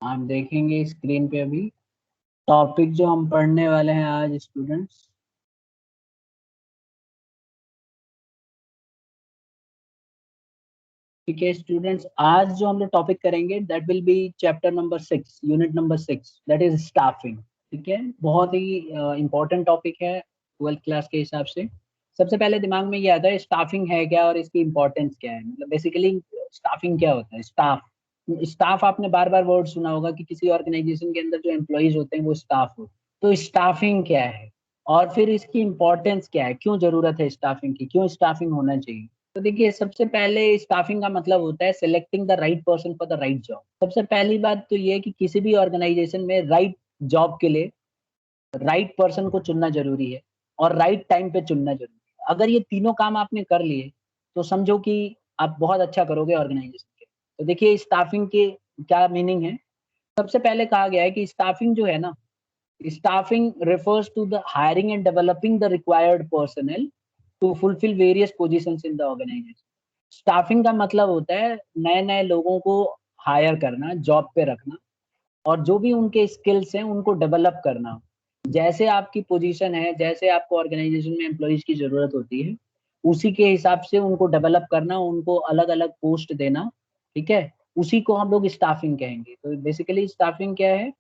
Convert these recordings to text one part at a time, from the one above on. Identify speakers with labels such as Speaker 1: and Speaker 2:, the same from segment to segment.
Speaker 1: आप देखेंगे स्क्रीन पे अभी टॉपिक जो हम पढ़ने वाले हैं आज स्टूडेंट्स। ठीक है स्टूडेंट्स, आज जो हम लोग टॉपिक करेंगे that will be chapter number 6, unit number 6, that is staffing. ठीक है, बहुत ही इंपॉर्टेंट टॉपिक है 12th क्लास के हिसाब से। सबसे पहले दिमाग में ये आता है स्टाफिंग है क्या और इसकी इंपॉर्टेंस क्या है। मतलब बेसिकली स्टाफिंग क्या होता है। स्टाफ स्टाफ आपने बार बार वर्ड सुना होगा कि किसी ऑर्गेनाइजेशन के अंदर जो एम्प्लॉयज होते हैं वो स्टाफ हो। तो स्टाफिंग क्या है और फिर इसकी इंपॉर्टेंस क्या है, क्यों जरूरत है स्टाफिंग की, क्यों स्टाफिंग होना चाहिए। तो देखिए, सबसे पहले स्टाफिंग का मतलब होता है selecting the right person for the right job. सबसे पहली बात तो ये है कि किसी भी ऑर्गेनाइजेशन में राइट जॉब के लिए राइट पर्सन को चुनना जरूरी है और राइट टाइम पे चुनना जरूरी है। अगर ये तीनों काम आपने कर लिए तो समझो कि आप बहुत अच्छा करोगे ऑर्गेनाइजेशन के। तो देखिए स्टाफिंग के क्या मीनिंग है। सबसे पहले कहा गया है कि स्टाफिंग जो है ना, staffing refers to the hiring and developing the required personnel to fulfill various positions in the organization। Staffing का मतलब होता है नए नए लोगों को हायर करना, जॉब पे रखना और जो भी उनके स्किल्स हैं उनको डेवलप करना। जैसे आपकी पोजीशन है, जैसे आपको ऑर्गेनाइजेशन में एम्प्लॉइज की जरूरत होती है, उसी के हिसाब से उनको डेवलप करना, उनको अलग अलग पोस्ट देना। ठीक है, उसी को हम लोग स्टाफिंग कहेंगे। तो बेसिकली स्टाफिंग क्या है?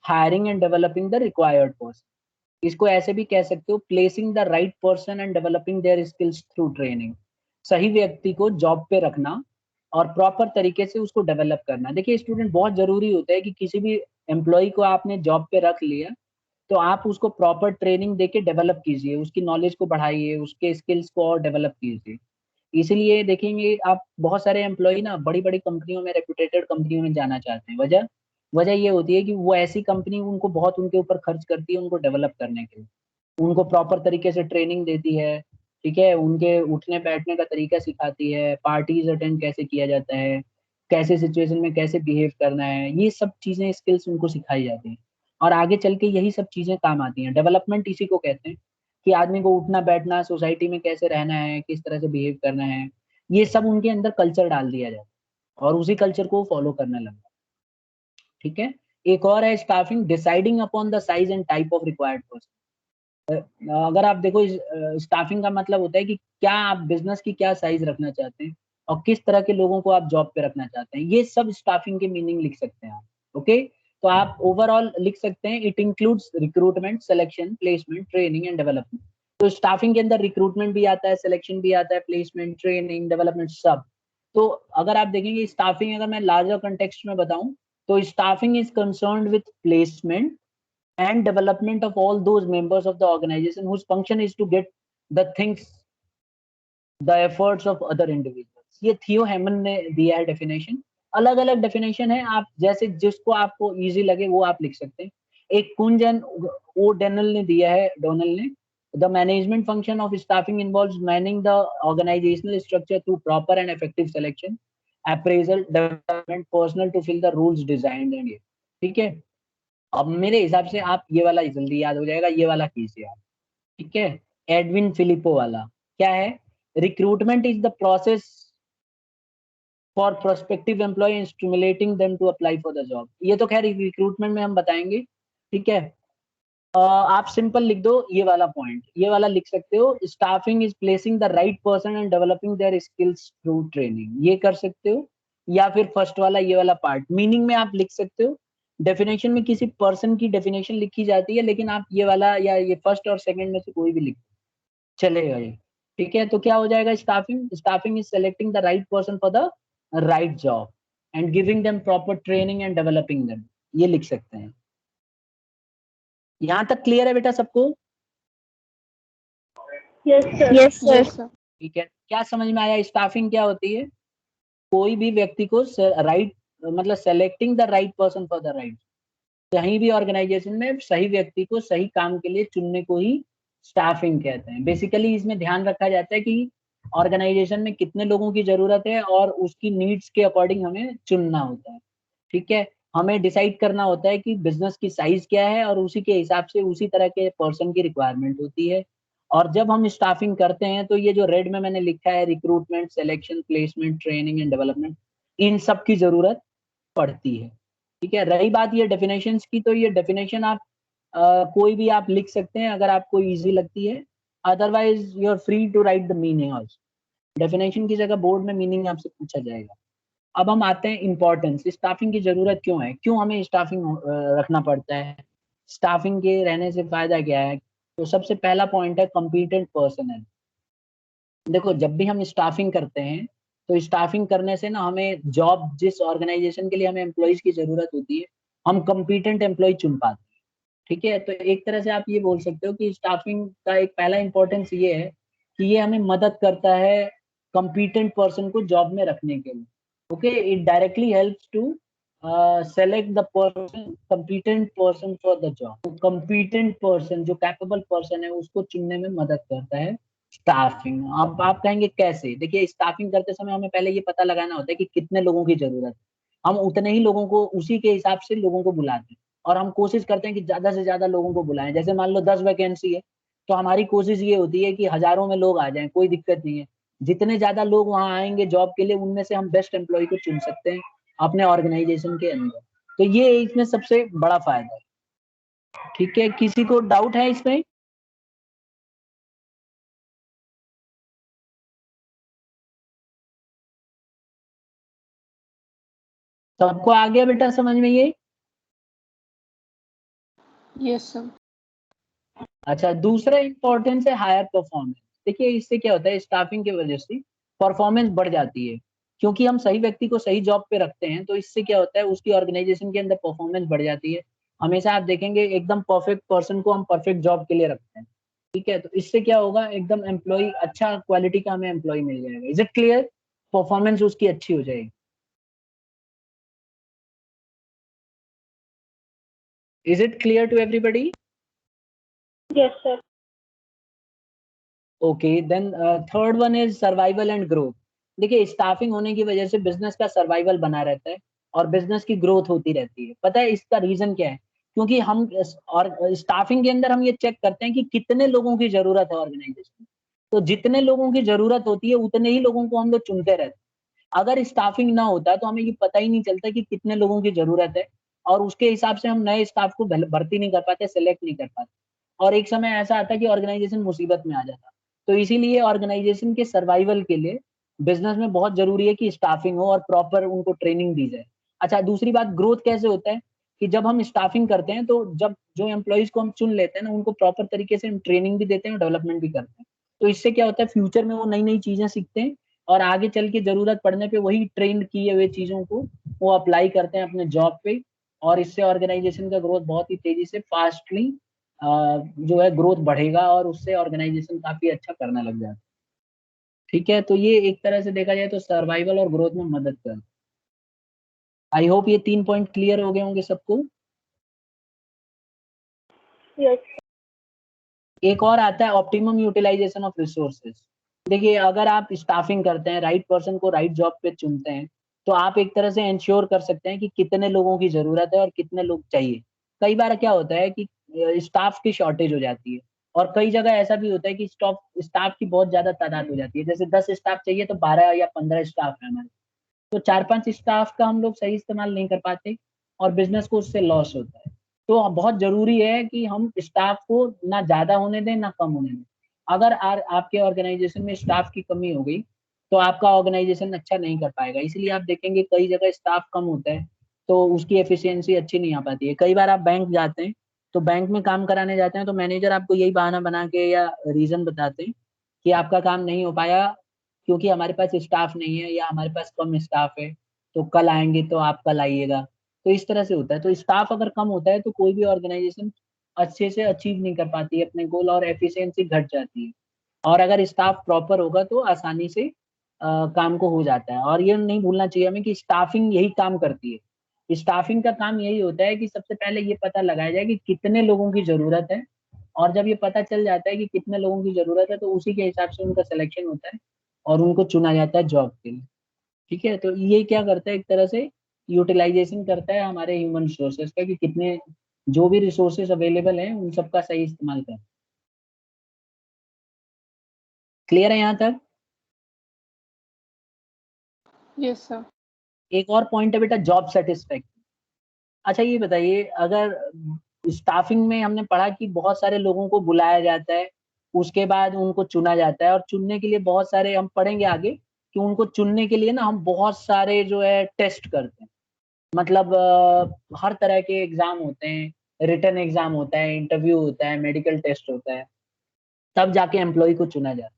Speaker 1: Hiring and developing the required person. इसको ऐसे भी कह सकते हो placing the right person and developing their skills through training. सही व्यक्ति को जॉब पे रखना और प्रॉपर तरीके से उसको डेवलप करना। देखिए स्टूडेंट, बहुत जरूरी होता है कि किसी भी एम्प्लॉय को आपने जॉब पे रख लिया तो आप उसको प्रॉपर ट्रेनिंग देके डेवलप कीजिए, उसकी नॉलेज को बढ़ाइए, उसके स्किल्स को और डेवलप कीजिए। इसीलिए देखेंगे आप बहुत सारे एम्प्लॉय ना बड़ी बड़ी कंपनियों में, रेपुटेटेड कंपनियों में जाना चाहते हैं। वजह वजह ये होती है कि वो ऐसी कंपनी उनको बहुत उनके ऊपर खर्च करती है उनको डेवलप करने के लिए, उनको प्रॉपर तरीके से ट्रेनिंग देती है। ठीक है, उनके उठने बैठने का तरीका सिखाती है, पार्टीज अटेंड कैसे किया जाता है, कैसे सिचुएशन में कैसे बिहेव करना है, ये सब चीजें स्किल्स उनको सिखाई जाती हैं और आगे चल के यही सब चीजें काम आती हैं। डेवलपमेंट इसी को कहते हैं कि आदमी को उठना बैठना, सोसाइटी में कैसे रहना है, किस तरह से बिहेव करना है, ये सब उनके अंदर कल्चर डाल दिया जाता है और उसी कल्चर को फॉलो करने लगा। ठीक है, एक और है staffing deciding upon the size and type of required person. अगर आप देखो, स्टाफिंग का मतलब होता है कि क्या आप बिजनेस की क्या साइज रखना चाहते हैं और किस तरह के लोगों को आप जॉब पे रखना चाहते हैं, ये सब स्टाफिंग के मीनिंग लिख सकते हैं आप। ओके, तो आप ओवरऑल लिख सकते हैं it includes recruitment, selection, placement, training and development. तो स्टाफिंग के अंदर रिक्रूटमेंट भी आता है, सिलेक्शन भी आता है, प्लेसमेंट, ट्रेनिंग, डेवलपमेंट सब। तो अगर आप देखेंगे स्टाफिंग, अगर मैं लार्जर कंटेक्स्ट में बताऊं तो staffing is concerned with placement and development of all those members of the organization whose function is to get the things, the efforts of other individuals। ये थियो हेमन ने दिया है डेफिनेशन। अलग अलग डेफिनेशन है, आप जैसे जिसको आपको इजी लगे वो आप लिख सकते हैं। एक कुंजन ओ डेनल ने दिया है, डोनल ने, the management function of staffing involves managing the organizational structure through proper and effective selection, appraisal, development, personnel to fill the rules designed and. ठीक है, अब मेरे हिसाब से आप ये वाला जल्दी याद हो जाएगा, ये वाला कीजिए आप। ठीक है, एडविन फिलिपो वाला क्या है? Recruitment is the process for prospective employee stimulating them to apply for the job. ये तो खैर रिक्रूटमेंट में हम बताएंगे। ठीक है, आप सिंपल लिख दो ये वाला पॉइंट, ये वाला लिख सकते हो, staffing is placing the right person and developing their skills through training, ये कर सकते हो। या फिर फर्स्ट वाला ये वाला पार्ट मीनिंग में आप लिख सकते हो। डेफिनेशन में किसी पर्सन की डेफिनेशन लिखी जाती है, लेकिन आप ये वाला या ये फर्स्ट और सेकंड में से कोई भी लिख चलेगा ये। ठीक है, तो क्या हो जाएगा? Staffing staffing is selecting the right person for the right job and giving them proper training and developing them, ये लिख सकते हैं। यहाँ तक क्लियर है बेटा सबको?
Speaker 2: Yes sir.
Speaker 3: Yes sir.
Speaker 1: ठीक है, क्या समझ में आया? स्टाफिंग क्या होती है? कोई भी व्यक्ति को राइट, मतलब selecting the right person for the right. कहीं भी ऑर्गेनाइजेशन में सही व्यक्ति को सही काम के लिए चुनने को ही स्टाफिंग कहते हैं। बेसिकली इसमें ध्यान रखा जाता है कि ऑर्गेनाइजेशन में कितने लोगों की जरूरत है और उसकी नीड्स के अकॉर्डिंग हमें चुनना होता है। ठीक है, हमें डिसाइड करना होता है कि बिजनेस की साइज क्या है और उसी के हिसाब से उसी तरह के पर्सन की रिक्वायरमेंट होती है। और जब हम स्टाफिंग करते हैं तो ये जो रेड में मैंने लिखा है, recruitment, selection, placement, training and development, इन सब की जरूरत पड़ती है। ठीक है, रही बात ये डेफिनेशंस की, तो ये डेफिनेशन आप कोई भी आप लिख सकते हैं अगर आपको इजी लगती है, otherwise you are free to write the meaning also. Definition की जगह बोर्ड में मीनिंग आपसे पूछा जाएगा। अब हम आते हैं इम्पोर्टेंस, स्टाफिंग की जरूरत क्यों है, क्यों हमें स्टाफिंग रखना पड़ता है, स्टाफिंग के रहने से फायदा क्या है। तो सबसे पहला पॉइंट है कॉम्पिटेंट पर्सनल। देखो जब भी हम स्टाफिंग करते हैं, तो स्टाफिंग करने से ना हमें जॉब, जिस ऑर्गेनाइजेशन के लिए हमें एम्प्लॉयज की जरूरत होती है, हम कॉम्पिटेंट एम्प्लॉय चुन पाते हैं। ठीक है, तो एक तरह से आप ये बोल सकते हो कि स्टाफिंग का एक पहला इंपॉर्टेंस ये है कि ये हमें मदद करता है कॉम्पिटेंट पर्सन को जॉब में रखने के लिए। Okay, it directly helps to select the person, competent person for the job. Competent person, जो कैपेबल पर्सन है, उसको चुनने में मदद करता है स्टाफिंग। अब आप कहेंगे कैसे, देखिए स्टाफिंग करते समय हमें पहले ये पता लगाना होता है कि कितने लोगों की जरूरत है, हम उतने ही लोगों को, उसी के हिसाब से लोगों को बुलाते हैं, और हम कोशिश करते हैं कि ज्यादा से ज्यादा लोगों को बुलाएं। जैसे मान लो 10 वैकेंसी है, तो हमारी कोशिश ये होती है कि हजारों में लोग आ जाएं, कोई दिक्कत नहीं है। जितने ज्यादा लोग वहां आएंगे जॉब के लिए, उनमें से हम बेस्ट एम्प्लॉय को चुन सकते हैं अपने ऑर्गेनाइजेशन के अंदर। तो ये इसमें सबसे बड़ा फायदा है। ठीक है, किसी को डाउट है इसमें? सबको आ गया बेटा समझ में ये?
Speaker 2: Yes sir.
Speaker 1: अच्छा, दूसरा इंपॉर्टेंस है हायर परफॉर्मेंस। देखिए इससे क्या होता है, स्टाफिंग की वजह से परफॉर्मेंस बढ़ जाती है, क्योंकि हम सही व्यक्ति को सही जॉब पे रखते हैं, तो इससे क्या होता है, उसकी ऑर्गेनाइजेशन के अंदर परफॉर्मेंस बढ़ जाती है। हमेशा आप देखेंगे एकदम परफेक्ट पर्सन को हम परफेक्ट जॉब के लिए रखते हैं। ठीक है, तो इससे क्या होगा, एकदम एम्प्लॉय, अच्छा क्वालिटी का हमें एम्प्लॉय मिल जाएगा। Is it clear? परफॉर्मेंस उसकी अच्छी हो जाएगी। Is it clear to everybody?
Speaker 2: Yes sir.
Speaker 1: Okay, then third one is survival and growth. देखिए स्टाफिंग होने की वजह से बिजनेस का सर्वाइवल बना रहता है, और बिजनेस की ग्रोथ होती रहती है। पता है इसका रीजन क्या है? क्योंकि हम और स्टाफिंग के अंदर हम ये चेक करते हैं कि कितने लोगों की जरूरत है ऑर्गेनाइजेशन। तो जितने लोगों की जरूरत होती है, उतने ही लोगों को हम लोग चुनते रहते हैं। अगर स्टाफिंग ना होता तो हमें ये पता ही नहीं चलता कि कितने लोगों की जरूरत है, और उसके हिसाब से हम नए स्टाफ को भर्ती नहीं कर पाते, सेलेक्ट नहीं कर पाते, और एक समय ऐसा आता कि ऑर्गेनाइजेशन मुसीबत में आ जाता। तो इसीलिए ऑर्गेनाइजेशन के सर्वाइवल के लिए बिजनेस में बहुत जरूरी है कि स्टाफिंग हो और प्रॉपर उनको ट्रेनिंग दी जाए। अच्छा, दूसरी बात, ग्रोथ कैसे होता है कि जब हम स्टाफिंग करते हैं, तो जब जो एम्प्लॉयज को हम चुन लेते हैं ना, उनको प्रॉपर तरीके से हम ट्रेनिंग भी देते हैं और डेवलपमेंट भी करते हैं। तो इससे क्या होता है, फ्यूचर में वो नई नई चीजें सीखते हैं, और आगे चल के जरूरत पड़ने पे वही ट्रेन किए हुए चीजों को वो अप्लाई करते हैं अपने जॉब पे। और इससे ऑर्गेनाइजेशन का ग्रोथ बहुत ही तेजी से, फास्टली जो है ग्रोथ बढ़ेगा, और उससे ऑर्गेनाइजेशन काफी अच्छा करने लग जाता है। ठीक है, तो ये एक तरह से देखा जाए तो सर्वाइवल और ग्रोथ में मदद कर। आई होप ये 3 पॉइंट क्लियर हो गए होंगे सबको।
Speaker 2: यस।
Speaker 1: एक और आता है ऑप्टिमम यूटिलाइजेशन ऑफ रिसोर्सेज। देखिए अगर आप स्टाफिंग करते हैं, राइट पर्सन को राइट जॉब पे चुनते हैं, तो आप एक तरह से इंश्योर कर सकते हैं कि कितने लोगों की जरूरत है और कितने लोग चाहिए। कई बार क्या होता है कि स्टाफ की शॉर्टेज हो जाती है, और कई जगह ऐसा भी होता है कि स्टाफ स्टाफ की बहुत ज्यादा तादाद हो जाती है। जैसे 10 स्टाफ चाहिए तो 12 या 15 स्टाफ है हमारे, तो 4-5 स्टाफ का हम लोग सही इस्तेमाल नहीं कर पाते, और बिजनेस को उससे लॉस होता है। तो बहुत जरूरी है कि हम स्टाफ को ना ज्यादा होने दें ना कम होने दें। अगर आपके ऑर्गेनाइजेशन में स्टाफ की कमी हो गई, तो आपका ऑर्गेनाइजेशन अच्छा नहीं कर पाएगा। इसलिए आप देखेंगे कई जगह स्टाफ कम होता है, तो उसकी एफिशिएंसी अच्छी नहीं आ पाती है। कई बार आप बैंक जाते हैं, तो बैंक में काम कराने जाते हैं, तो मैनेजर आपको यही बहाना बना के या रीजन बताते हैं कि आपका काम नहीं हो पाया क्योंकि हमारे पास स्टाफ नहीं है, या हमारे पास कम स्टाफ है, तो कल आएंगे तो आप कल आइएगा। तो इस तरह से होता है। तो स्टाफ अगर कम होता है, तो कोई भी ऑर्गेनाइजेशन अच्छे से अचीव नहीं कर पाती है अपने गोल, और एफिशिएंसी घट जाती है। और अगर स्टाफ प्रॉपर होगा तो आसानी से काम को हो जाता है। और ये नहीं भूलना चाहिए हमें कि स्टाफिंग यही काम करती है। स्टाफिंग का काम यही होता है कि सबसे पहले ये पता लगाया जाए कि कितने लोगों की जरूरत है, और जब ये पता चल जाता है कि कितने लोगों की जरूरत है, तो उसी के हिसाब से उनका सिलेक्शन होता है और उनको चुना जाता है जॉब के लिए। ठीक है, तो ये क्या करता है, एक तरह से यूटिलाइजेशन करता है हमारे ह्यूमन रिसोर्सेज का, कि कितने जो भी रिसोर्सेज अवेलेबल हैं उन सबका सही इस्तेमाल करें। क्लियर है यहाँ तक?
Speaker 2: Yes sir.
Speaker 1: एक और पॉइंट है बेटा, जॉब सेटिस्फेक्शन। अच्छा ये बताइए, अगर स्टाफिंग में हमने पढ़ा कि बहुत सारे लोगों को बुलाया जाता है, उसके बाद उनको चुना जाता है, और चुनने के लिए बहुत सारे, हम पढ़ेंगे आगे कि उनको चुनने के लिए ना हम बहुत सारे जो है टेस्ट करते हैं। मतलब हर तरह के एग्जाम होते हैं, रिटन एग्जाम होता है, इंटरव्यू होता है, मेडिकल टेस्ट होता है, तब जाके एम्प्लॉय को चुना जाता है।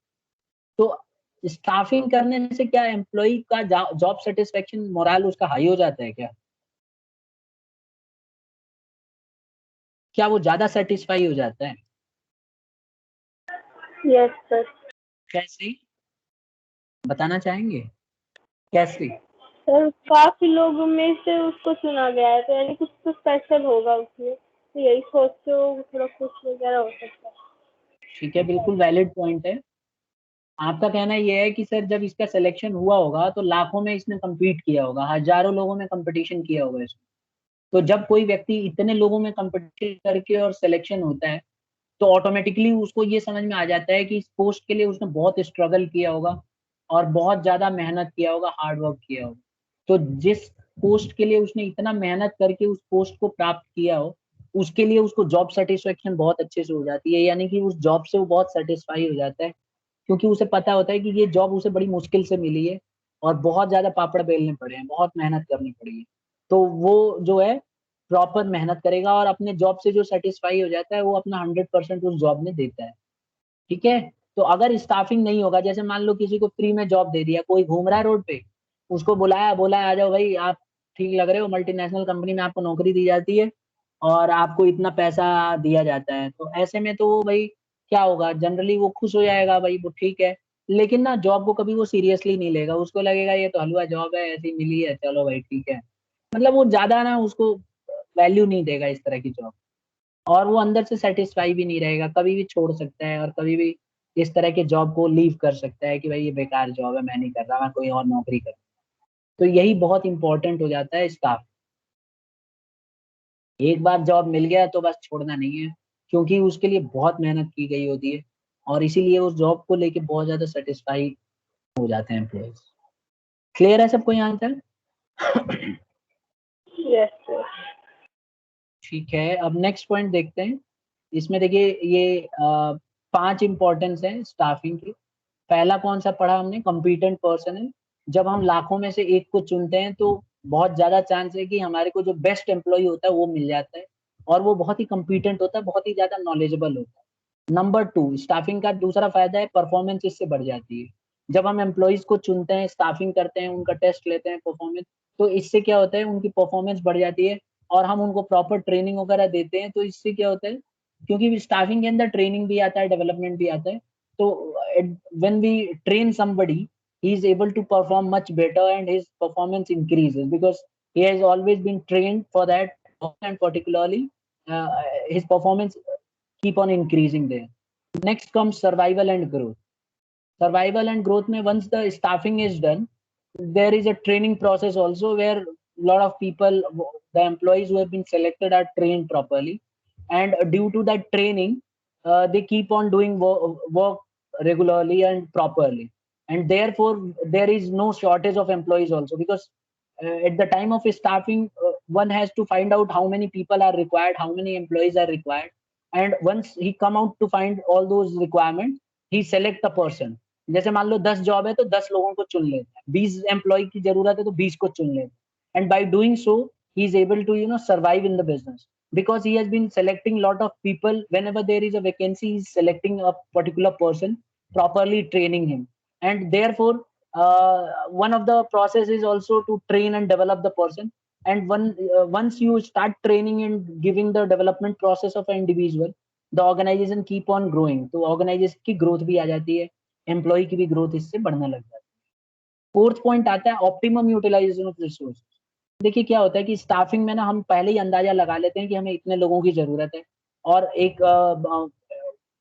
Speaker 1: तो स्टाफिंग करने से क्या एम्प्लॉय का जॉब सेटिस्फेक्शन, मोरल उसका हाई हो जाता है क्या? क्या वो ज्यादा सेटिस्फाई हो जाता है?
Speaker 2: Yes sir.
Speaker 1: कैसे, बताना चाहेंगे कैसे?
Speaker 2: सर काफी लोगों में से उसको चुना गया है, तो यानी कुछ तो स्पेशल होगा उसमें, तो यही सोच के वो थोड़ा खुश वगैरह हो सकता है।
Speaker 1: ठीक है, बिल्कुल वैलिड पॉइंट है। आपका कहना ये है कि सर जब इसका सिलेक्शन हुआ होगा तो लाखों में इसने compete किया होगा, हजारों लोगों में कंपटीशन किया होगा इसने। तो जब कोई व्यक्ति इतने लोगों में कंपटीशन करके और सिलेक्शन होता है, तो ऑटोमेटिकली उसको ये समझ में आ जाता है कि इस पोस्ट के लिए उसने बहुत स्ट्रगल किया होगा और बहुत ज्यादा मेहनत किया होगा, हार्ड वर्क किया होगा। तो जिस पोस्ट के लिए उसने इतना मेहनत करके उस पोस्ट को प्राप्त किया हो, उसके लिए उसको जॉब सेटिस्फेक्शन बहुत अच्छे से हो जाती है, यानी कि उस जॉब से वो बहुत सेटिस्फाई हो जाता है, क्योंकि उसे पता होता है कि ये जॉब उसे बड़ी मुश्किल से मिली है और बहुत ज्यादा पापड़ बेलने पड़े हैं, बहुत मेहनत करनी पड़ी है। तो वो जो है प्रॉपर मेहनत करेगा और अपने जॉब से जो सेटिस्फाई हो जाता है वो अपना 100% उस जॉब में देता है। ठीक है। तो अगर स्टाफिंग नहीं होगा, जैसे मान लो किसी को फ्री में जॉब दे दिया, कोई घूम रहा है रोड पे, उसको बुलाया, बोला आ जाओ भाई आप ठीक लग रहे हो, मल्टीनेशनल कंपनी में आपको नौकरी दी जाती है और आपको इतना पैसा दिया जाता है, तो ऐसे में तो वो भाई क्या होगा, जनरली वो खुश हो जाएगा भाई, वो ठीक है। लेकिन ना जॉब को कभी वो सीरियसली नहीं लेगा, उसको लगेगा ये तो हलवा जॉब है, ऐसी मिली है, चलो भाई ठीक है। मतलब वो ज्यादा ना उसको वैल्यू नहीं देगा इस तरह की जॉब, और वो अंदर से सेटिस्फाई भी नहीं रहेगा, कभी भी छोड़ सकता है और कभी भी इस तरह के जॉब को लीव कर सकता है कि भाई ये बेकार जॉब है, मैं नहीं कर रहा, मैं कोई और नौकरी कर। तो यही बहुत इंपॉर्टेंट हो जाता है स्टाफ। एक बार जॉब मिल गया तो बस छोड़ना नहीं है, क्योंकि उसके लिए बहुत मेहनत की गई होती है, और इसीलिए उस जॉब को लेके बहुत ज्यादा सेटिस्फाई हो जाते हैं एम्प्लॉयज। क्लियर है सबको यहाँ तक?
Speaker 2: Yes sir.
Speaker 1: ठीक है, अब नेक्स्ट पॉइंट देखते हैं। इसमें देखिए ये 5 इंपॉर्टेंस है स्टाफिंग की। पहला कौन सा पढ़ा हमने? कॉम्पिटेंट पर्सन है। जब हम लाखों में से एक को चुनते हैं तो बहुत ज्यादा चांस है कि हमारे को जो बेस्ट एम्प्लॉय होता है वो मिल जाता है, और वो बहुत ही कॉम्पिटेंट होता है, बहुत ही ज्यादा नॉलेजेबल होता है। नंबर 2, स्टाफिंग का दूसरा फायदा है परफॉर्मेंस इससे बढ़ जाती है। जब हम एम्प्लॉयज को चुनते हैं, स्टाफिंग करते हैं, उनका टेस्ट लेते हैं परफॉर्मेंस, तो इससे क्या होता है, उनकी परफॉर्मेंस बढ़ जाती है, और हम उनको प्रॉपर ट्रेनिंग वगैरह देते हैं, तो इससे क्या होता है, क्योंकि स्टाफिंग के अंदर ट्रेनिंग भी आता है, डेवलपमेंट भी आता है, तो when we train somebody, he is able to perform much better and his performance increases because he has always been trained for that, and particularly uh, his performance keep on increasing there. Next comes survival and growth. Survival and growth mein, once the staffing is done, there is a training process also where a lot of people, the employees who have been selected, are trained properly, and due to that training they keep on doing work regularly and properly, and therefore there is no shortage of employees also, because at the time of staffing one has to find out how many people are required, how many employees are required, and once he come out to find all those requirements, he select a person. जैसे मान लो 10 job है तो 10 लोगों को चुन लेते हैं, 20 employ की जरूरत है तो 20 को चुन लेते हैं, and by doing so he is able to survive in the business, because he has been selecting lot of people. Whenever there is a vacancy, he is selecting a particular person, properly training him, and therefore one of the process is also to train and develop the person. And once you start training and giving the development process of an individual, the organization keep on growing, तो organization की growth भी आ जाती है, employ की भी growth इससे बढ़ने लग जाती है। फोर्थ पॉइंट आता है ऑप्टिमम यूटिलाइजेशन ऑफ रिसोर्स। देखिए क्या होता है कि स्टाफिंग में ना हम पहले ही अंदाजा लगा लेते हैं कि हमें इतने लोगों की जरूरत है, और एक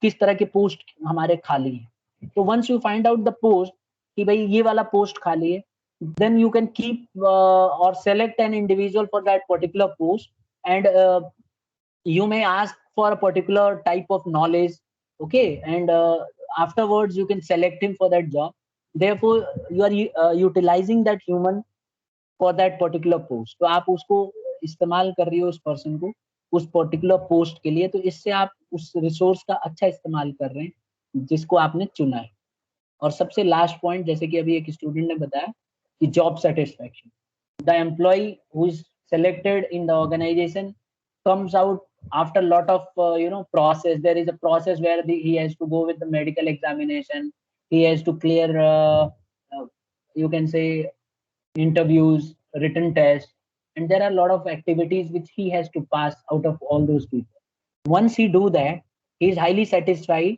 Speaker 1: किस तरह के पोस्ट हमारे खाली है। तो once you find out the post कि भाई ये वाला पोस्ट खाली है, then you can keep or select an individual for that particular post, and you may ask for a particular type of knowledge, okay, and afterwards you can select him for that job. Therefore you are utilizing that human for that particular post, तो आप उसको इस्तेमाल कर रही हो उस person को उस पर्टिकुलर पोस्ट के लिए, तो इससे आप उस रिसोर्स का अच्छा इस्तेमाल कर रहे हैं जिसको आपने चुना है। और सबसे लास्ट पॉइंट, जैसे कि अभी एक स्टूडेंट ने बताया कि job satisfaction, the employee who is selected in the organization comes out after lot of process. There is a process where he has to go with the medical examination, he has to clear uh, you can say interviews, written tests, and there are a lot of activities which he has to pass out of all those people. Once he do that, he is highly satisfied.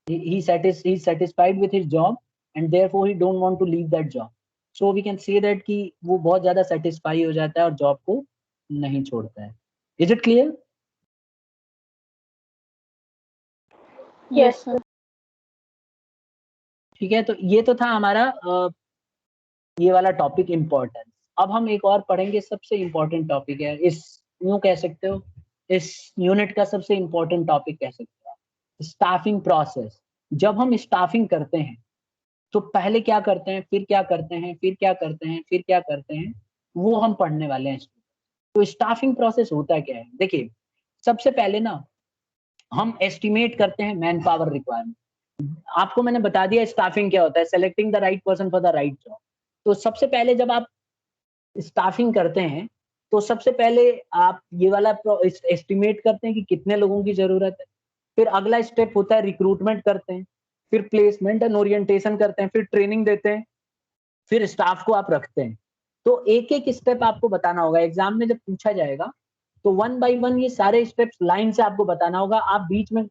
Speaker 1: He's satisfied with his job, and therefore he don't want to leave that job. So we can say that कि वो बहुत ज़्यादा satisfy हो जाता है और job को नहीं छोड़ता है. Is it clear?
Speaker 2: Yes, sir.
Speaker 1: ठीक है, तो ये तो था हमारा ये वाला टॉपिक इम्पोर्टेंस. अब हम एक और पढ़ेंगे, सबसे इम्पोर्टेंट टॉपिक है, इस यूं कह सकते हो इस यूनिट का सबसे इम्पोर्टेंट टॉपिक कह सकते हो, स्टाफिंग प्रोसेस. जब हम स्टाफिंग करते हैं तो पहले क्या करते हैं, फिर क्या करते हैं, फिर क्या करते हैं, फिर क्या करते हैं, वो हम पढ़ने वाले हैं. तो स्टाफिंग प्रोसेस होता क्या है, देखिए सबसे पहले ना हम एस्टिमेट करते हैं मैन पावर रिक्वायरमेंट. आपको मैंने बता दिया स्टाफिंग क्या होता है, selecting the right person for the right job. तो सबसे पहले जब आप स्टाफिंग करते हैं तो सबसे पहले आप ये वाला एस्टिमेट करते हैं कि कितने लोगों की जरूरत है. फिर अगला स्टेप होता है रिक्रूटमेंट करते हैं, फिर प्लेसमेंट एंड ओरिएंटेशन करते हैं, फिर ट्रेनिंग देते हैं, फिर स्टाफ को आप रखते हैं. तो एक एक स्टेप आपको बताना होगा. एग्जाम में जब पूछा जाएगा तो 1 बाय 1 ये सारे स्टेप्स लाइन से आपको बताना होगा. आप बीच में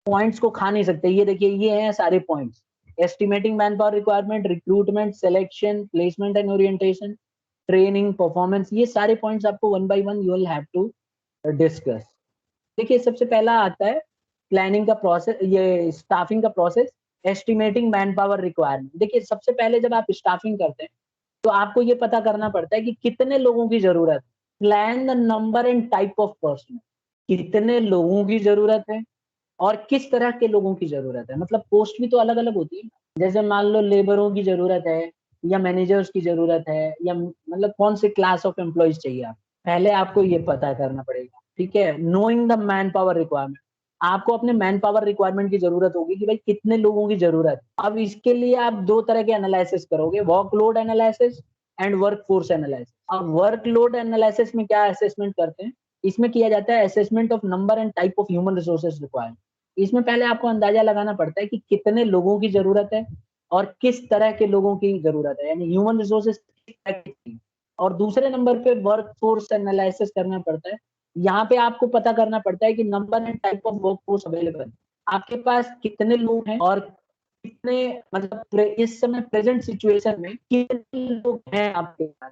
Speaker 1: पॉइंट्स को खा नहीं सकते. ये देखिए ये हैं सारे points: estimating man power requirement, recruitment, selection, placement and orientation, training, performance. ये सारे पॉइंट्स आपको 1 by 1 you will have to discuss. देखिए सबसे पहला आता है प्लानिंग का प्रोसेस, ये स्टाफिंग का process, estimating man power requirement. देखिए सबसे पहले जब आप स्टाफिंग करते हैं तो आपको ये पता करना पड़ता है कि कितने लोगों की जरूरत है. Plan the number and type of person, कितने लोगों की जरूरत है और किस तरह के लोगों की जरूरत है. मतलब पोस्ट भी तो अलग अलग होती है, जैसे मान लो लेबरों की जरूरत है या मैनेजर्स की जरूरत है, या मतलब कौन से क्लास ऑफ एम्प्लॉयज चाहिए आप, पहले आपको ये पता करना पड़ेगा. ठीक है, knowing the man power requirement, आपको अपने मैन पावर रिक्वायरमेंट की जरूरत होगी कि भाई कितने लोगों की जरूरत है. अब इसके लिए आप दो तरह के एनालिसिस करोगे, workload analysis and workforce analysis. अब वर्कलोड एनालिसिस में क्या असेसमेंट करते हैं, इसमें किया जाता है assessment of number and type of human resources required. इसमें पहले आपको अंदाजा लगाना पड़ता है कि कितने लोगों की जरूरत है और किस तरह के लोगों की जरूरत है, यानी ह्यूमन रिसोर्सेज. और दूसरे नंबर पे वर्क फोर्स एनालिसिस करना पड़ता है. यहाँ पे आपको पता करना पड़ता है कि number and type of work force available, आपके पास कितने लोग हैं और कितने, मतलब इस समय प्रेजेंट सिचुएशन में कितने लोग हैं आपके पास.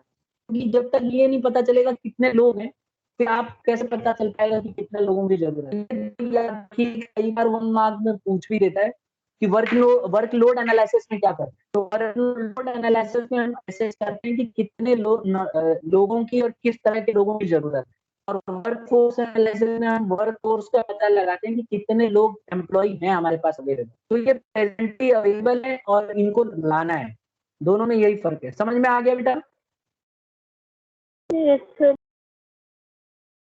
Speaker 1: क्योंकि जब तक ये नहीं पता चलेगा कितने लोग हैं, फिर आप कैसे पता चल पाएगा कि कितने लोगों की जरूरत है. कई बार 1 मार्क में पूछ भी देता है कि वर्कलोड एनालिसिस में क्या करते हैं. तो वर्कलोड एनालिसिस में हम असेस करते हैं कि कितने लोगों की और किस तरह के लोगों की जरूरत है. और वर्कफोर्स एनालिसिस में हम वर्कफोर्स का पता लगाते हैं कि कितने लोग एम्प्लॉय हैं हमारे पास अवेलेबल. तो ये प्रेजेंटली अवेलेबल है और इनको लाना है. दोनों में यही फर्क है. समझ में आ गया बेटा?
Speaker 2: Yes, sir.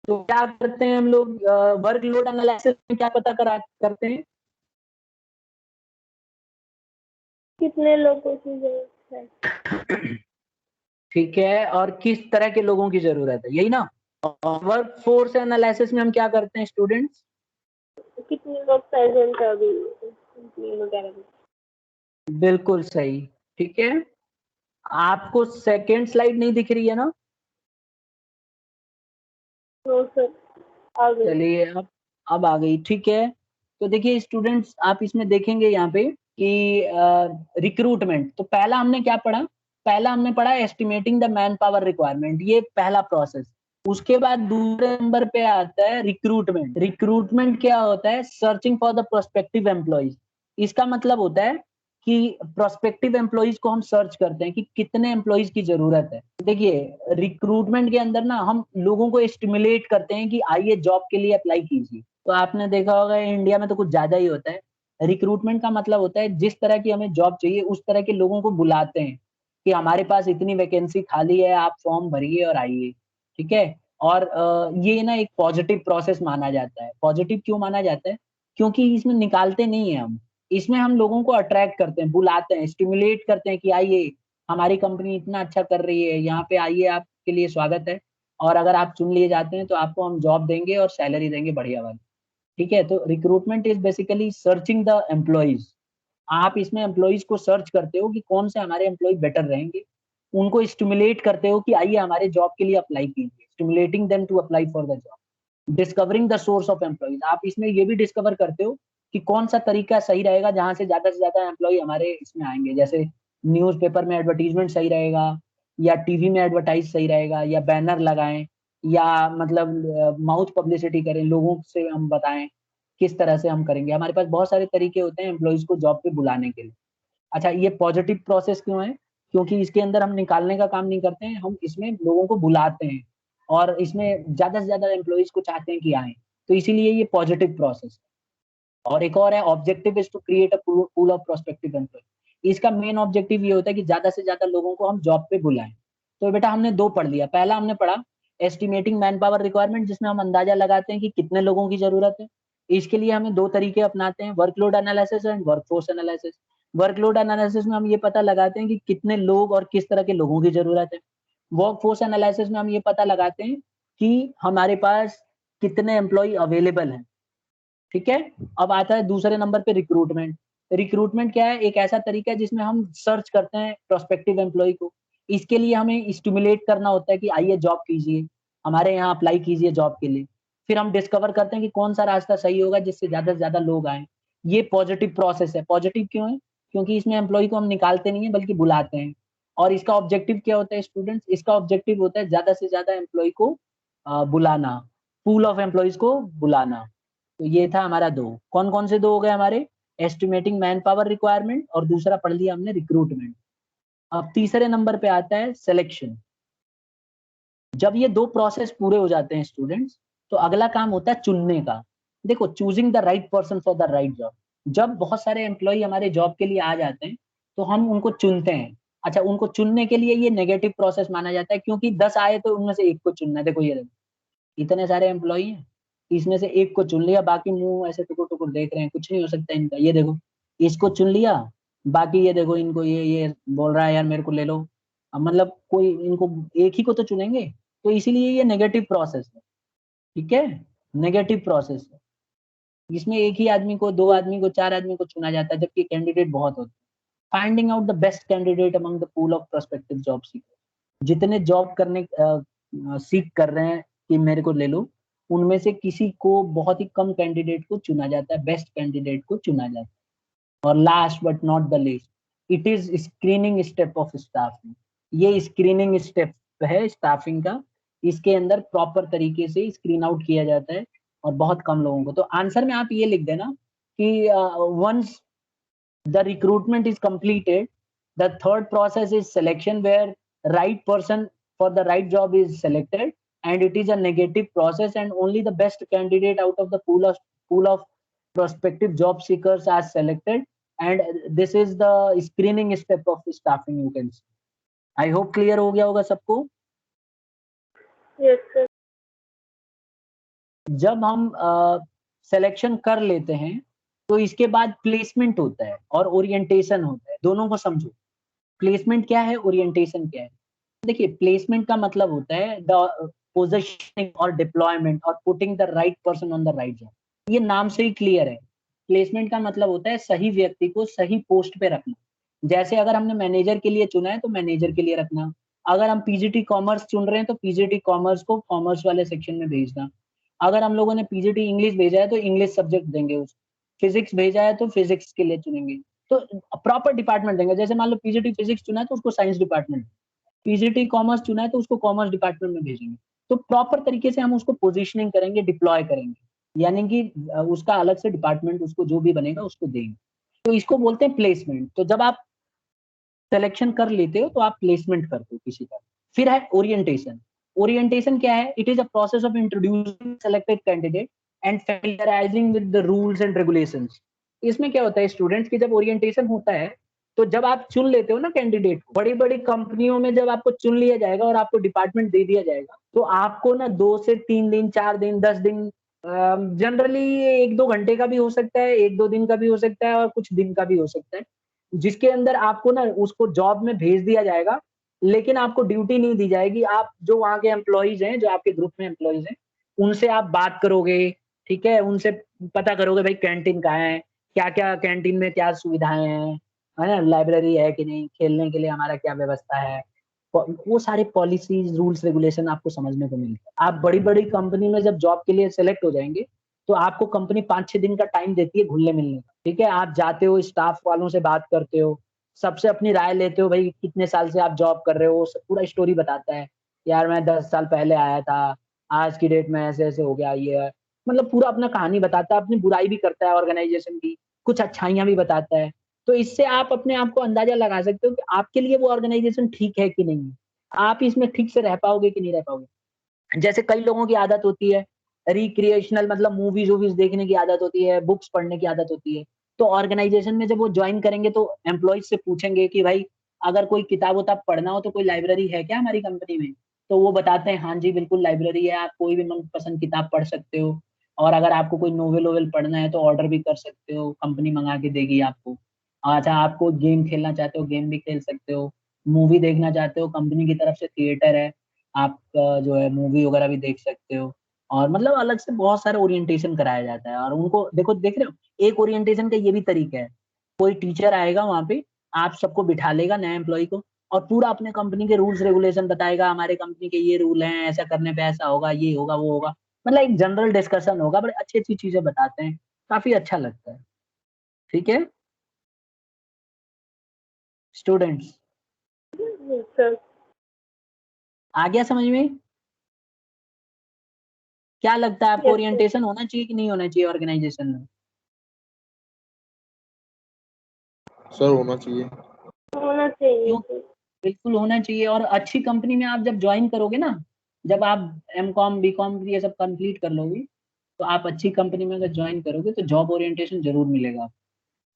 Speaker 1: तो क्या करते हैं हम लोग वर्कलोड एनालिसिस में, क्या पता करते हैं,
Speaker 2: कितने लोगों की जरूरत है.
Speaker 1: ठीक है, और किस तरह के लोगों की जरूरत है, यही ना. वर्क फोर्स एनालिसिस में हम क्या करते हैं स्टूडेंट्स,
Speaker 2: कितने लोग प्रेजेंट है अभी कंपनी वगैरह में.
Speaker 1: बिल्कुल सही. ठीक है, आपको सेकेंड स्लाइड नहीं दिख रही है ना?
Speaker 2: नो सर, आ गई.
Speaker 1: चलिए अब आ गई. ठीक है, तो देखिए स्टूडेंट्स आप इसमें देखेंगे यहाँ पे कि रिक्रूटमेंट. तो पहला हमने क्या पढ़ा, पहला हमने पढ़ा estimating the man power requirement, ये पहला प्रोसेस. उसके बाद दूसरे नंबर पे आता है रिक्रूटमेंट. रिक्रूटमेंट क्या होता है, searching for the prospective employees. इसका मतलब होता है कि प्रोस्पेक्टिव एम्प्लॉइज को हम सर्च करते हैं कि कितने एम्प्लॉइज की जरूरत है. देखिए रिक्रूटमेंट के अंदर ना हम लोगों को स्टिमुलेट करते हैं कि आइए जॉब के लिए अप्लाई कीजिए. तो आपने देखा होगा इंडिया में तो कुछ ज्यादा ही होता है. रिक्रूटमेंट का मतलब होता है जिस तरह की हमें जॉब चाहिए उस तरह के लोगों को बुलाते हैं कि हमारे पास इतनी वैकेंसी खाली है, आप फॉर्म भरिए और आइए. ठीक है, और ये ना एक पॉजिटिव प्रोसेस माना जाता है। पॉजिटिव क्यों माना जाता है? क्योंकि इसमें निकालते नहीं है हम, इसमें हम लोगों को अट्रैक्ट करते हैं, बुलाते हैं, स्टिमुलेट करते हैं कि आइए, हमारी कंपनी इतना अच्छा कर रही है, यहाँ पे आइए, आपके लिए स्वागत है, और अगर आप चुन लिए जाते हैं तो आपको हम जॉब देंगे और सैलरी देंगे बढ़िया वाली। ठीक है, तो recruitment is basically searching the employees. आप इसमें एम्प्लॉइज को सर्च करते हो कि कौन से हमारे एम्प्लॉय बेटर रहेंगे, उनको स्टिमुलेट करते हो कि आइए हमारे जॉब के लिए अप्लाई कीजिए, stimulating them to apply for the job. Discovering the source of employees, आप इसमें ये भी डिस्कवर करते हो कि कौन सा तरीका सही रहेगा जहां से ज्यादा एम्प्लॉय हमारे इसमें आएंगे। जैसे न्यूज़पेपर में एडवर्टीजमेंट सही रहेगा, या टीवी में एडवर्टाइज सही रहेगा, या बैनर लगाएं, या मतलब माउथ पब्लिसिटी करें, लोगों से हम बताएं किस तरह से हम करेंगे। हमारे पास बहुत सारे तरीके होते हैं एम्प्लॉइज को जॉब पे बुलाने के लिए। अच्छा, ये पॉजिटिव प्रोसेस क्यों है? क्योंकि इसके अंदर हम निकालने का काम नहीं करते हैं, हम इसमें लोगों को बुलाते हैं, और इसमें ज्यादा से ज्यादा एम्प्लॉइज को चाहते हैं कि आए, तो इसीलिए ये पॉजिटिव प्रोसेस है। और एक और है, objective is to create a pool of prospective employee. इसका मेन ऑब्जेक्टिव ये होता है कि ज्यादा से ज्यादा लोगों को हम जॉब पे बुलाएं। तो बेटा हमने दो पढ़ लिया। पहला हमने पढ़ा एस्टिमेटिंग मैन पावर रिक्वायरमेंट, जिसमें हम अंदाजा लगाते हैं कि कितने लोगों की जरूरत है। इसके लिए हमें दो तरीके अपनाते हैं, workload analysis and workforce analysis. Workload analysis में हम ये पता लगाते हैं कि कितने लोग और किस तरह के लोगों की जरूरत है। वर्कफोर्स एनालिसिस में हम ये पता लगाते हैं कि हमारे पास कितने एम्प्लॉय अवेलेबल हैं। ठीक है, अब आता है दूसरे नंबर पे रिक्रूटमेंट। रिक्रूटमेंट क्या है? एक ऐसा तरीका है जिसमें हम सर्च करते हैं प्रोस्पेक्टिव एम्प्लॉय को। इसके लिए हमें स्टिमुलेट करना होता है कि आइए जॉब कीजिए, हमारे यहाँ अप्लाई कीजिए जॉब के लिए। फिर हम डिस्कवर करते हैं कि कौन सा रास्ता सही होगा जिससे ज्यादा से ज्यादा लोग आए। ये पॉजिटिव प्रोसेस है। पॉजिटिव क्यों है? क्योंकि इसमें एम्प्लॉय को हम निकालते नहीं है बल्कि बुलाते हैं। और इसका ऑब्जेक्टिव क्या होता है स्टूडेंट्स? इसका ऑब्जेक्टिव होता है ज्यादा से ज्यादा एम्प्लॉय को बुलाना, पूल ऑफ एम्प्लॉयज को बुलाना। तो ये था हमारा दो। कौन कौन से दो हो गए हमारे? एस्टिमेटिंग मैन पावर रिक्वायरमेंट, और दूसरा पढ़ लिया हमने रिक्रूटमेंट। अब तीसरे नंबर पे आता है सिलेक्शन। जब ये दो प्रोसेस पूरे हो जाते हैं स्टूडेंट्स, तो अगला काम होता है चुनने का। देखो, choosing the right person for the right job. जब बहुत सारे एम्प्लॉय हमारे जॉब के लिए आ जाते हैं तो हम उनको चुनते हैं। अच्छा, उनको चुनने के लिए ये नेगेटिव प्रोसेस माना जाता है, क्योंकि 10 आए तो उनमें से एक को चुनना है। देखो ये देखो, इतने सारे एम्प्लॉय हैं, इसमें से एक को चुन लिया, बाकी मुंह ऐसे टुकुर टुकुर देख रहे हैं, कुछ नहीं हो सकता इनका। ये देखो, इसको चुन लिया, बाकी ये देखो इनको ये बोल रहा है यार मेरे को ले लो। अब मतलब कोई इनको एक ही को तो चुनेंगे, तो इसीलिए ये नेगेटिव प्रोसेस है। ठीक है, नेगेटिव प्रोसेस है। इसमें एक ही आदमी को, दो आदमी को, चार आदमी को चुना जाता है, जबकि कैंडिडेट बहुत होते हैं। Finding out the best candidate among the pool of prospective job seeker. जितने जॉब करने सीख कर रहे हैं कि मेरे को ले लो, उनमें से किसी को, बहुत ही कम कैंडिडेट को चुना जाता है, बेस्ट कैंडिडेट को चुना जाता है। और last but not the least, it is screening step of staffing. ये स्क्रीनिंग स्टेप है स्टाफिंग का। इसके अंदर प्रॉपर तरीके से स्क्रीन आउट किया जाता है, और बहुत कम लोगों को। तो आंसर में आप ये लिख देना कि once the recruitment is completed, the third process is selection, where right person for the right job is selected, and it is a negative process, and only the best candidate out of the pool of prospective job seekers are selected, and this is the screening step of staffing, you can see. I hope clear हो गया होगा सबको।
Speaker 2: Yes sir.
Speaker 1: जब हम selection कर लेते हैं तो इसके बाद प्लेसमेंट होता है और ओरिएंटेशन होता है। दोनों को समझो, प्लेसमेंट क्या है, ओरिएंटेशन क्या है। देखिए, प्लेसमेंट का मतलब होता है द पोजीशनिंग और डिप्लॉयमेंट और putting the right person on the right job. ये नाम से ही क्लियर है। प्लेसमेंट का मतलब होता है सही व्यक्ति को सही पोस्ट पे रखना। जैसे अगर हमने मैनेजर के लिए चुना है तो मैनेजर के लिए रखना। अगर हम पीजीटी कॉमर्स चुन रहे हैं तो पीजीटी कॉमर्स को कॉमर्स वाले सेक्शन में भेजना। अगर हम लोगों ने पीजीटी इंग्लिश भेजा है तो इंग्लिश सब्जेक्ट देंगे उसको। फिजिक्स भेजा है तो फिजिक्स के लिए चुनेंगे। तो प्रॉपर डिपार्टमेंट देंगे। जैसे मान लो पीजीटी फिजिक्स चुना है तो उसको साइंस डिपार्टमेंट, पीजीटी कॉमर्स चुना है तो उसको कॉमर्स डिपार्टमेंट में भेजेंगे। तो प्रॉपर तरीके से हम उसको पोजीशनिंग करेंगे, डिप्लॉय करेंगे, यानी कि उसका अलग से डिपार्टमेंट उसको जो भी बनेगा उसको देंगे। तो इसको बोलते हैं प्लेसमेंट। तो जब आप सिलेक्शन कर लेते हो तो आप प्लेसमेंट करते हो किसी का। फिर है ओरिएंटेशन। ओरिएंटेशन क्या है? It is a process of introducing selected candidate and familiarising with the rules and regulations. इसमें क्या होता है स्टूडेंट्स की, जब ओरिएंटेशन होता है तो जब आप चुन लेते हो ना कैंडिडेट को, बड़ी बड़ी कंपनियों में जब आपको चुन लिया जाएगा और आपको डिपार्टमेंट दे दिया जाएगा, तो आपको ना 2 से 3 दिन, 4 दिन, 10 दिन, जनरली 1-2 घंटे का भी हो सकता है, 1-2 दिन का भी हो सकता है और कुछ दिन का भी हो सकता है, जिसके अंदर आपको ना उसको जॉब में भेज दिया जाएगा, लेकिन आपको ड्यूटी नहीं दी जाएगी। आप जो वहाँ के एम्प्लॉइज हैं, जो आपके ग्रुप में एम्प्लॉइज हैं, उनसे आप बात करोगे, ठीक है, उनसे पता करोगे भाई कैंटीन कहाँ है, क्या क्या कैंटीन में क्या सुविधाएं हैं, है ना, लाइब्रेरी है कि नहीं, खेलने के लिए हमारा क्या व्यवस्था है, वो सारे पॉलिसीज, रूल्स, रेगुलेशन आपको समझने को मिलते हैं। आप बड़ी बड़ी कंपनी में जब जॉब के लिए सेलेक्ट हो जाएंगे, तो आपको कंपनी 5-6 दिन का टाइम देती है घुलने मिलने का, ठीक है। आप जाते हो, स्टाफ वालों से बात करते हो, सबसे अपनी राय लेते हो, भाई कितने साल से आप जॉब कर रहे हो, सब पूरा स्टोरी बताता है, यार मैं 10 साल पहले आया था, आज की डेट में ऐसे ऐसे हो गया, ये है, मतलब पूरा अपना कहानी बताता है, अपनी बुराई भी करता है ऑर्गेनाइजेशन की, कुछ अच्छाइयां भी बताता है। तो इससे आप अपने आप को अंदाजा लगा सकते हो कि आपके लिए वो ऑर्गेनाइजेशन ठीक है कि नहीं है, आप इसमें ठीक से रह पाओगे कि नहीं रह पाओगे। जैसे कई लोगों की आदत होती है रिक्रिएशनल, मतलब मूवीज वूवीज देखने की आदत होती है, बुक्स पढ़ने की आदत होती है, तो ऑर्गेनाइजेशन में जब वो ज्वाइन करेंगे तो एम्प्लॉयज से पूछेंगे कि भाई अगर कोई किताब उताब पढ़ना हो तो कोई लाइब्रेरी है क्या हमारी कंपनी में, तो वो बताते हैं हाँ जी बिल्कुल लाइब्रेरी है, आप कोई भी मनपसंद किताब पढ़ सकते हो, और अगर आपको कोई नोवेल वोवेल पढ़ना है तो ऑर्डर भी कर सकते हो, कंपनी मंगा के देगी आपको। अच्छा, आपको गेम खेलना चाहते हो गेम भी खेल सकते हो, मूवी देखना चाहते हो कंपनी की तरफ से थिएटर है, आप जो है मूवी वगैरह भी देख सकते हो। और मतलब अलग से बहुत सारे ओरिएंटेशन कराया जाता है, और उनको देखो, देख रहे हो, एक ओरिएंटेशन का ये भी तरीका है, कोई टीचर आएगा वहां पे, आप सबको बिठा लेगा नए एम्प्लॉय को, और पूरा अपने कंपनी के रूल्स रेगुलेशन बताएगा, हमारे कंपनी के ये रूल हैं, ऐसा करने पे ऐसा होगा, ये होगा वो होगा, मतलब एक जनरल डिस्कशन होगा, बड़े अच्छी अच्छी चीजें बताते हैं, काफी अच्छा लगता है। ठीक है स्टूडेंट्स,
Speaker 2: सर।
Speaker 1: आ गया समझ में? क्या लगता है आपको,
Speaker 2: यस सर।
Speaker 1: ओरिएंटेशन होना चाहिए कि नहीं होना चाहिए ऑर्गेनाइजेशन में?
Speaker 3: सर होना चाहिए।
Speaker 2: होना चाहिए
Speaker 1: क्यों?
Speaker 2: सर।
Speaker 1: बिल्कुल होना चाहिए, और अच्छी कंपनी में आप जब ज्वाइन करोगे ना, जब आप M.Com B.Com ये सब कंप्लीट कर लोगे, तो आप अच्छी कंपनी में अगर ज्वाइन करोगे तो जॉब ओरिएंटेशन जरूर मिलेगा।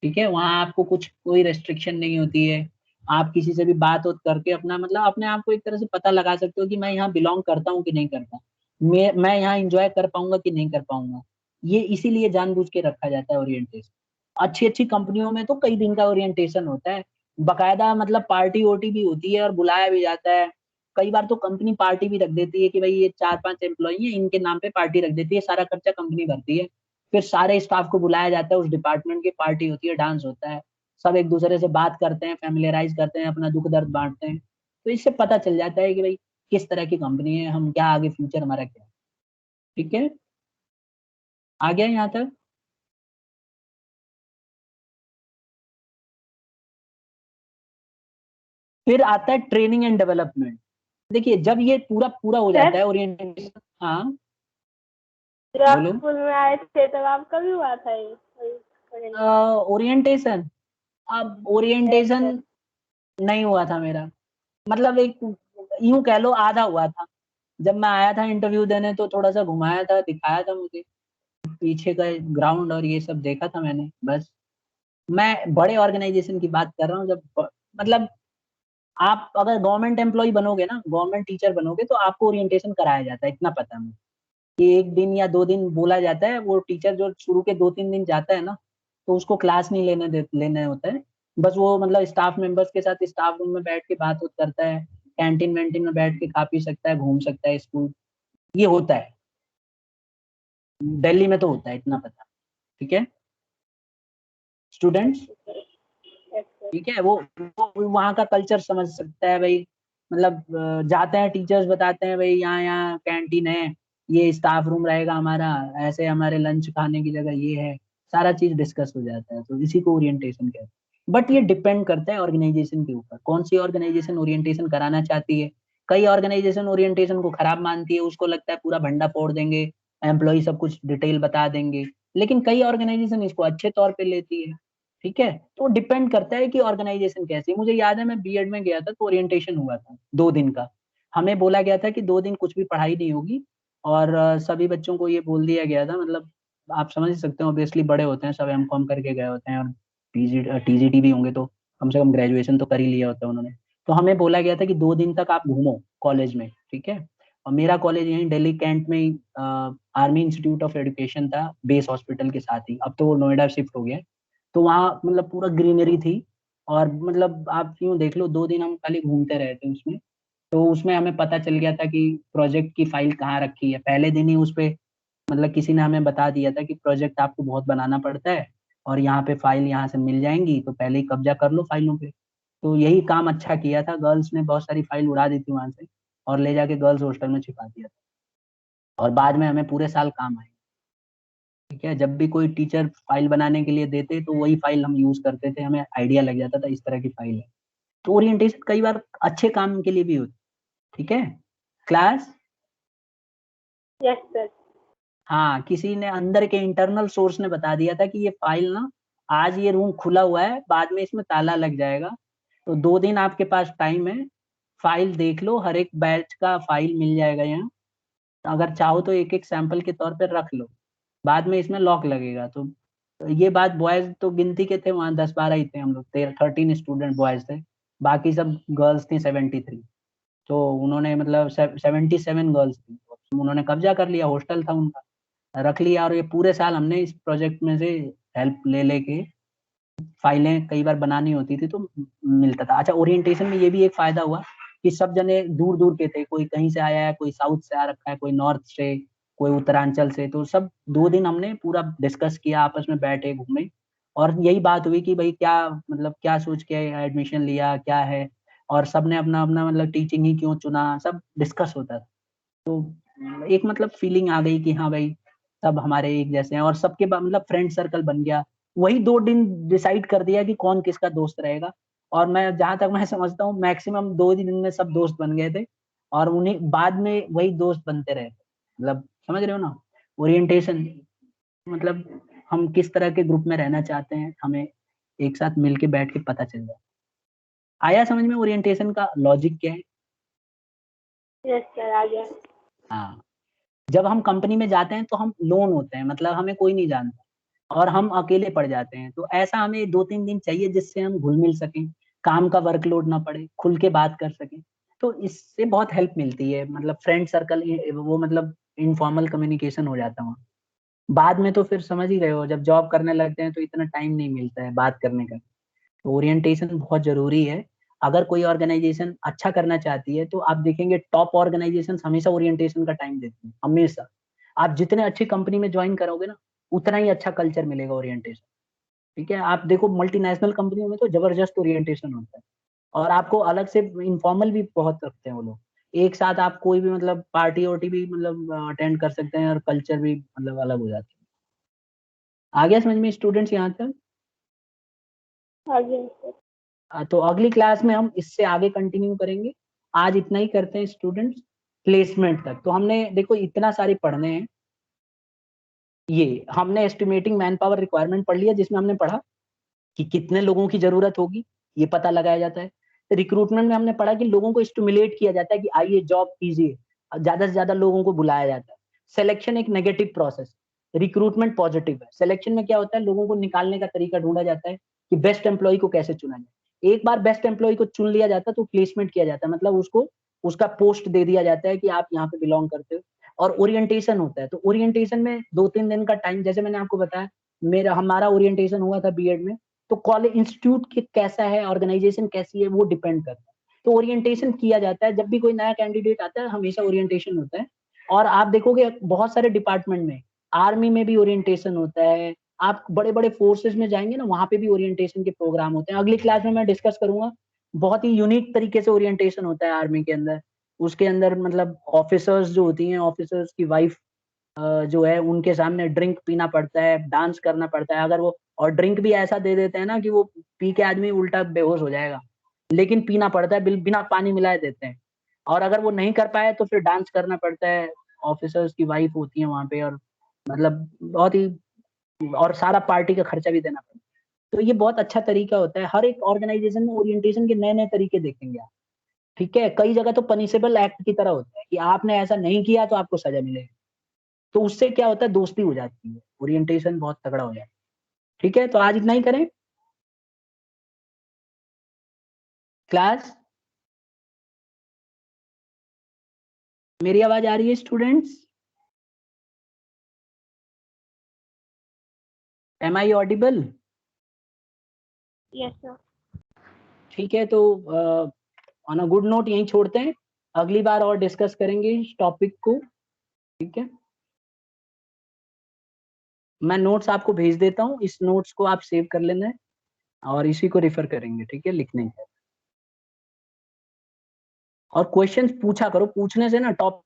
Speaker 1: ठीक है, वहाँ आपको कुछ कोई रेस्ट्रिक्शन नहीं होती है, आप किसी से भी बात उत करके अपना मतलब अपने आप को एक तरह से पता लगा सकते हो कि मैं यहाँ बिलोंग करता हूँ कि नहीं करता, मैं यहाँ इंजॉय कर पाऊंगा कि नहीं कर पाऊंगा। ये इसीलिए जानबूझ के रखा जाता है ओरिएंटेशन। अच्छी अच्छी कंपनियों में तो कई दिन का ओरिएंटेशन होता है, बकायदा मतलब पार्टी वोटी भी होती है और बुलाया भी जाता है। कई बार तो कंपनी पार्टी भी रख देती है कि भाई ये 4-5 एम्प्लॉई हैं, इनके नाम पे पार्टी रख देती है, सारा खर्चा कंपनी भरती है। फिर सारे स्टाफ को बुलाया जाता है, उस डिपार्टमेंट की पार्टी होती है, डांस होता है, सब एक दूसरे से बात करते हैं, फैमिलियराइज करते हैं, अपना दुख दर्द बांटते हैं। तो इससे पता चल जाता है कि भाई किस तरह की कंपनी है, हम क्या आगे फ्यूचर हमारा क्या है। ठीक है, आ गया यहाँ तक? फिर आता है ट्रेनिंग एंड डेवलपमेंट। देखिए जब ये पूरा पूरा हो
Speaker 2: सर,
Speaker 1: जाता है ओरिएंटेशन, हाँ
Speaker 2: जब आप
Speaker 1: बोलो।
Speaker 2: स्कूल में आए थे तब आपका भी हुआ था ये?
Speaker 1: ओरिएंटेशन, अब
Speaker 2: यस
Speaker 1: ओरिएंटेशन
Speaker 2: सर।
Speaker 1: नहीं हुआ था मेरा, मतलब एक यूं कह लो आधा हुआ था। जब मैं आया था इंटरव्यू देने तो थोड़ा सा घुमाया था, दिखाया था मुझे पीछे का ग्राउंड और ये सब देखा था मैंने, बस। मैं बड़े ऑर्गेनाइजेशन की बात कर रहा हूँ, जब मतलब आप अगर गवर्नमेंट एम्प्लॉय बनोगे ना, गवर्नमेंट टीचर बनोगे, तो आपको ओरिएंटेशन कराया जाता है, इतना पता है मुझे, कि 1 दिन या 2 दिन बोला जाता है, वो टीचर जो शुरू के 2-3 दिन जाता है ना, तो उसको क्लास नहीं लेने होता है, बस वो मतलब स्टाफ मेंबर्स के साथ स्टाफ रूम में बैठ के बात उत करता है, कैंटीन वैंटीन में बैठ के खा पी सकता है, घूम सकता है स्कूल, ये होता है। दिल्ली में तो होता है, इतना पता। ठीक है स्टूडेंट्स,
Speaker 2: यस सर।
Speaker 1: ठीक है, वो वहाँ का कल्चर समझ सकता है भाई, मतलब जाते हैं टीचर्स बताते हैं भाई यहाँ यहाँ कैंटीन है, ये स्टाफ रूम रहेगा हमारा, ऐसे हमारे लंच खाने की जगह ये है, सारा चीज डिस्कस हो जाता है, तो इसी को ओरिएंटेशन कहते हैं। बट ये डिपेंड करता है ऑर्गेनाइजेशन के ऊपर, कौन सी ऑर्गेनाइजेशन ओरिएंटेशन कराना चाहती है। कई ऑर्गेनाइजेशन ओरिएंटेशन को खराब मानती है, उसको लगता है पूरा भंडा फोड़ देंगे, एम्प्लॉय सब कुछ डिटेल बता देंगे, लेकिन कई ऑर्गेनाइजेशन इसको अच्छे तौर पे लेती है। ठीक है, तो डिपेंड करता है कि ऑर्गेनाइजेशन कैसी है। मुझे याद है मैं बीएड में गया था तो ओरिएंटेशन हुआ था 2 दिन का, हमें बोला गया था कि 2 दिन कुछ भी पढ़ाई नहीं होगी, और सभी बच्चों को ये बोल दिया गया था, मतलब आप समझ ही सकते हो ऑब्वियसली बड़े होते हैं सब, M.Com करके गए होते हैं और पीजी टीजीटी भी होंगे, तो कम से कम ग्रेजुएशन तो कर ही लिया होता है उन्होंने। तो हमें बोला गया था कि 2 दिन तक आप घूमो कॉलेज में, ठीक है। और मेरा कॉलेज यहीं दिल्ली कैंट में ही आर्मी इंस्टीट्यूट ऑफ एजुकेशन था, बेस हॉस्पिटल के साथ ही। अब तो वो नोएडा शिफ्ट हो गया है। तो वहाँ मतलब पूरा ग्रीनरी थी, और मतलब आप यूँ देख लो 2 दिन हम खाली घूमते रहे थे उसमें। तो उसमें हमें पता चल गया था कि प्रोजेक्ट की फाइल कहाँ रखी है। पहले दिन ही उस पे मतलब किसी ने हमें बता दिया था कि प्रोजेक्ट आपको बहुत बनाना पड़ता है, और यहाँ पे फाइल यहाँ से मिल जाएंगी, तो पहले ही कब्जा कर लो फाइलों पे। तो यही काम अच्छा किया था, गर्ल्स ने बहुत सारी फाइल उड़ा दी थी वहां से, और ले जाके गर्ल्स हॉस्टल में छिपा दिया था। और बाद में हमें पूरे साल काम आए, ठीक है। जब भी कोई टीचर फाइल बनाने के लिए देते तो वही फाइल हम यूज करते थे, हमें आइडिया लग जाता था इस तरह की फाइल है। तो ओरिएंटेशन कई बार अच्छे काम के लिए भी होती है, ठीक है। Class,
Speaker 2: yes sir.
Speaker 1: हाँ, किसी ने अंदर के इंटरनल सोर्स ने बता दिया था कि ये फाइल ना, आज ये रूम खुला हुआ है, बाद में इसमें ताला लग जाएगा, तो 2 दिन आपके पास टाइम है, फाइल देख लो, हर एक बैच का फाइल मिल जाएगा यहाँ। अगर चाहो तो एक एक सैंपल के तौर पर रख लो, बाद में इसमें लॉक लगेगा। तो ये बात, बॉयज तो गिनती के थे वहाँ, 10-12 ही थे हम लोग, 13 स्टूडेंट बॉयज थे, बाकी सब गर्ल्स थी 73। तो उन्होंने मतलब 77 गर्ल्स थी, उन्होंने कब्जा कर लिया, हॉस्टल था उनका, रख लिया। और ये पूरे साल हमने इस प्रोजेक्ट में से हेल्प ले लेके फाइलें कई बार बनानी होती थी तो मिलता था। अच्छा, ओरिएंटेशन में ये भी एक फायदा हुआ कि सब जने दूर दूर के थे, कोई कहीं से आया है, कोई साउथ से आ रखा है, कोई नॉर्थ से, कोई उत्तरांचल से। तो सब 2 दिन हमने पूरा डिस्कस किया, आपस में बैठे, घूमे, और यही बात हुई कि भाई क्या मतलब क्या सोच के एडमिशन लिया, क्या है, और सबने अपना अपना मतलब टीचिंग ही क्यों चुना, सब डिस्कस होता था। तो एक मतलब फीलिंग आ गई कि हाँ भाई, सब हमारे एक जैसे हैं, और सबके मतलब फ्रेंड सर्कल बन गया। वही 2 दिन डिसाइड कर दिया कि कौन किसका दोस्त रहेगा। और मैं जहां तक मैं समझता हूँ मैक्सिमम 2 दिन में सब दोस्त बन गए थे, और उन्हें बाद में वही दोस्त बनते रहे थे। मतलब समझ रहे हो ना, ओरिएंटेशन मतलब हम किस तरह के ग्रुप में रहना चाहते हैं, हमें एक साथ मिलके बैठ के पता चल जाए। आया समझ में ओरिएंटेशन का लॉजिक क्या है?
Speaker 2: यस सर, आ गया।
Speaker 1: हाँ, जब हम कंपनी में जाते हैं तो हम लोन होते हैं, मतलब हमें कोई नहीं जानता, और हम अकेले पड़ जाते हैं। तो ऐसा हमें 2-3 दिन चाहिए जिससे हम घुल मिल सकें, काम का वर्कलोड ना पड़े, खुल के बात कर सकें। तो इससे बहुत हेल्प मिलती है, मतलब फ्रेंड सर्कल वो मतलब इनफॉर्मल कम्युनिकेशन हो जाता है वहाँ। बाद में तो फिर समझ ही रहे हो, जब जॉब करने लगते हैं तो इतना टाइम नहीं मिलता है बात करने का। तो ओरिएंटेशन बहुत जरूरी है। अगर कोई ऑर्गेनाइजेशन अच्छा करना चाहती है तो आप देखेंगे टॉप ऑर्गेनाइजेशन हमेशा ओरिएंटेशन का टाइम देती है, हमेशा। आप जितने अच्छी कंपनी में ज्वाइन करोगे ना, उतना ही अच्छा कल्चर मिलेगा ओरिएंटेशन, ठीक है। आप देखो मल्टीनेशनल कंपनियों में तो जबरदस्त ओरिएंटेशन होता है, और आपको अलग से इनफॉर्मल भी बहुत रखते हैं वो लोग। एक साथ आप कोई भी मतलब पार्टी वार्टी भी मतलब अटेंड कर सकते हैं, और कल्चर भी मतलब अलग हो जाता है। आ गया समझ में स्टूडेंट्स यहाँ तक?
Speaker 2: आ गया सर।
Speaker 1: तो अगली क्लास में हम इससे आगे कंटिन्यू करेंगे। आज इतना ही करते हैं स्टूडेंट्स, प्लेसमेंट तक। तो हमने देखो इतना सारे पढ़ने हैं। ये हमने एस्टिमेटिंग मैन पावर रिक्वायरमेंट पढ़ लिया, जिसमें हमने पढ़ा कि कितने लोगों की जरूरत होगी, ये पता लगाया जाता है। रिक्रूटमेंट में हमने पढ़ा कि लोगों को स्टिमुलेट किया जाता है कि आइए जॉब कीजिए, ज्यादा से ज्यादा लोगों को बुलाया जाता है। सिलेक्शन एक नेगेटिव प्रोसेस, रिक्रूटमेंट पॉजिटिव है। सिलेक्शन में क्या होता है, लोगों को निकालने का तरीका ढूंढा जाता है कि बेस्ट एम्प्लॉय को कैसे चुना जाए। एक बार बेस्ट एम्प्लॉय को चुन लिया जाता है तो प्लेसमेंट किया जाता है, मतलब उसको उसका पोस्ट दे दिया जाता है कि आप यहाँ पे बिलोंग करते हो। और ओरिएंटेशन होता है, तो ओरिएंटेशन में 2-3 दिन का टाइम, जैसे मैंने आपको बताया, हमारा ओरिएंटेशन हुआ था बीएड में। तो कॉलेज इंस्टीट्यूट कैसा है, ऑर्गेनाइजेशन कैसी है, वो डिपेंड करता है। तो ओरिएंटेशन किया जाता है, जब भी कोई नया कैंडिडेट आता है हमेशा ओरिएंटेशन होता है। और आप देखोगे बहुत सारे डिपार्टमेंट में, आर्मी में भी ओरिएंटेशन होता है, आप बड़े बड़े फोर्सेस में जाएंगे ना, वहां पे भी ओरिएंटेशन के प्रोग्राम होते हैं। अगली क्लास में मैं डिस्कस करूंगा, बहुत ही यूनिक तरीके से ओरिएंटेशन होता है आर्मी के अंदर। उसके अंदर मतलब ऑफिसर्स जो होती हैं, ऑफिसर्स की वाइफ जो है, उनके सामने ड्रिंक पीना पड़ता है, डांस करना पड़ता है। अगर वो, और ड्रिंक भी ऐसा दे देते हैं ना कि वो पी के आदमी उल्टा बेहोश हो जाएगा, लेकिन पीना पड़ता है, बिना पानी मिलाए देते हैं। और अगर वो नहीं कर पाए तो फिर डांस करना पड़ता है, ऑफिसर्स की वाइफ होती है वहां पे, और मतलब बहुत ही, और सारा पार्टी का खर्चा भी देना पड़ता है। तो ये बहुत अच्छा तरीका होता है। हर एक ऑर्गेनाइजेशन में ओरिएंटेशन के नए नए तरीके देखेंगे आप, ठीक है। कई जगह तो पनिशेबल एक्ट की तरह होता है कि आपने ऐसा नहीं किया तो आपको सजा मिलेगी। तो उससे क्या होता है, दोस्ती हो जाती है, ओरिएंटेशन बहुत तगड़ा हो जाता है। ठीक है, तो आज इतना ही करें। क्लास, मेरी आवाज आ रही है students? Am I audible?
Speaker 2: Yes sir.
Speaker 1: ठीक है, तो ऑन अ गुड नोट यहीं छोड़ते हैं, अगली बार और डिस्कस करेंगे इस टॉपिक को, ठीक है। मैं नोट्स आपको भेज देता हूँ, इस नोट्स को आप सेव कर लेना है और इसी को रेफर करेंगे, ठीक है, लिखने का। और क्वेश्चंस पूछा करो, पूछने से ना टॉपिक